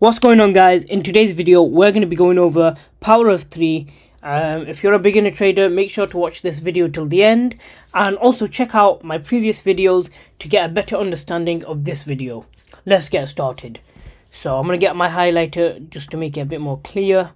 What's going on, guys? In today's video we're going to be going over power of 3. If you're a beginner trader, make sure to watch this video till the end, and also check out my previous videos to get a better understanding of this video. Let's get started. So I'm going to get my highlighter just to make it a bit more clear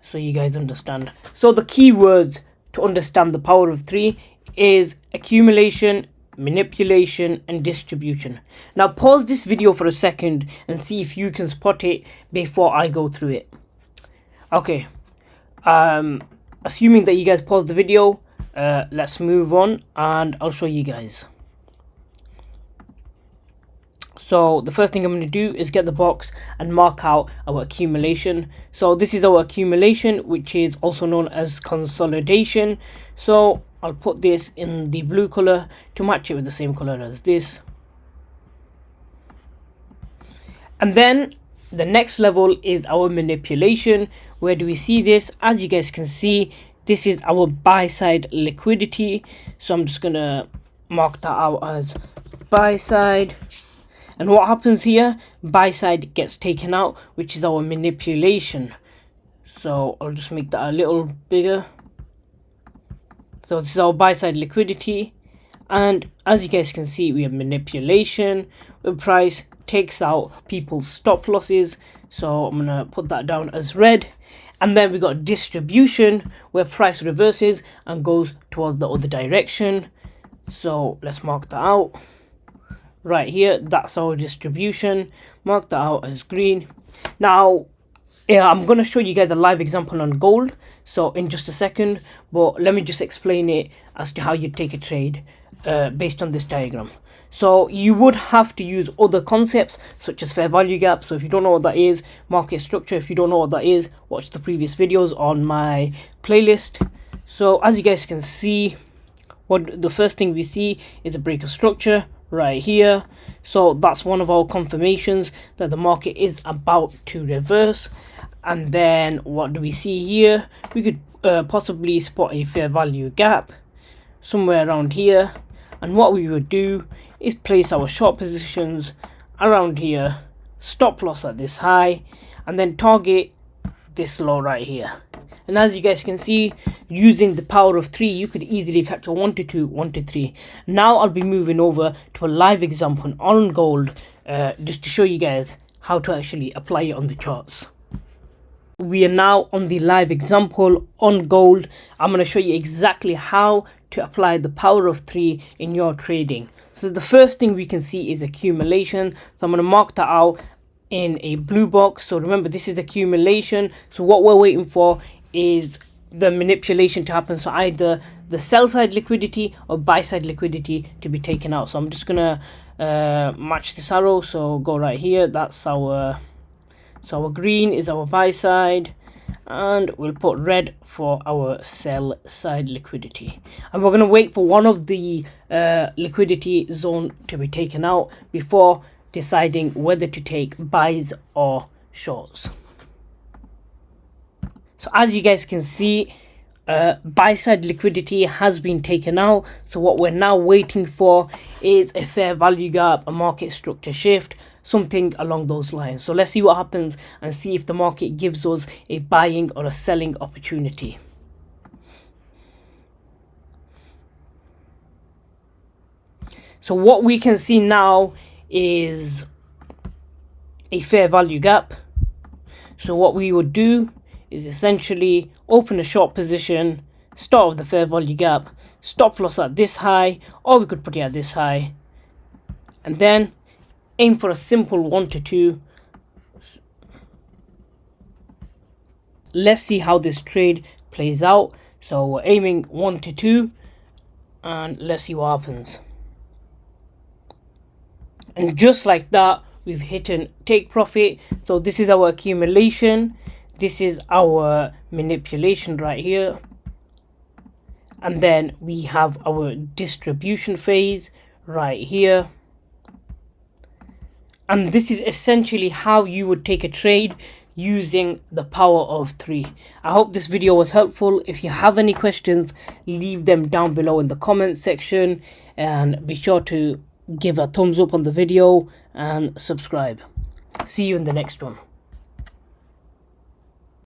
so you guys understand. So the key words to understand the power of 3 is accumulation, manipulation and distribution. Now pause this video for a second and see if you can spot it before I go through it. Okay, assuming that you guys paused the video, let's move on and I'll show you guys. So the first thing I'm going to do is get the box and mark out our accumulation. So this is our accumulation, which is also known as consolidation. So I'll put this in the blue color to match it with the same color as this. And then the next level is our manipulation. Where do we see this? As you guys can see, this is our buy side liquidity. So I'm just gonna mark that out as buy side. And what happens here? Buy side gets taken out, which is our manipulation. So I'll just make that a little bigger. So this is our buy side liquidity, and as you guys can see, we have manipulation where price takes out people's stop losses. So I'm gonna put that down as red. And then we got distribution where price reverses and goes towards the other direction. So let's mark that out right here. That's our distribution. Mark that out as green. Now I'm going to show you guys a live example on gold, so in just a second, but let me just explain it as to how you take a trade based on this diagram. So you would have to use other concepts such as fair value gap. So if you don't know what that is, market structure, if you don't know what that is, watch the previous videos on my playlist. So as you guys can see, what the first thing we see is a break of structure right here. So that's one of our confirmations that the market is about to reverse. And then what do we see here? We could possibly spot a fair value gap somewhere around here, and what we would do is place our short positions around here, stop loss at this high, and then target this low right here. And as you guys can see, using the power of 3, you could easily catch a 1 to 2, 1 to 3. Now I'll be moving over to a live example on gold, just to show you guys how to actually apply it on the charts. We are now on the live example on gold. I'm going to show you exactly how to apply the power of 3 in your trading. So the first thing we can see is accumulation. So I'm going to mark that out in a blue box. So remember, this is accumulation. So what we're waiting for is the manipulation to happen. So either the sell side liquidity or buy side liquidity to be taken out. So I'm just going to match this arrow. So go right here. That's our... So our green is our buy side, and we'll put red for our sell side liquidity. And we're going to wait for one of the liquidity zone to be taken out before deciding whether to take buys or shorts. So as you guys can see, buy side liquidity has been taken out. So what we're now waiting for is a fair value gap, a market structure shift, something along those lines. So let's see what happens and see if the market gives us a buying or a selling opportunity. So what we can see now is a fair value gap. So what we would do is essentially open a short position, start of the fair value gap, stop loss at this high, or we could put it at this high, and then aim for a simple 1 to 2. Let's see how this trade plays out. So we're aiming 1 to 2, and let's see what happens. And just like that, we've hit an take profit. So this is our accumulation, this is our manipulation right here, and then we have our distribution phase right here. And this is essentially how you would take a trade using the power of 3. I hope this video was helpful. If you have any questions, leave them down below in the comment section, and be sure to give a thumbs up on the video and subscribe. See you in the next one.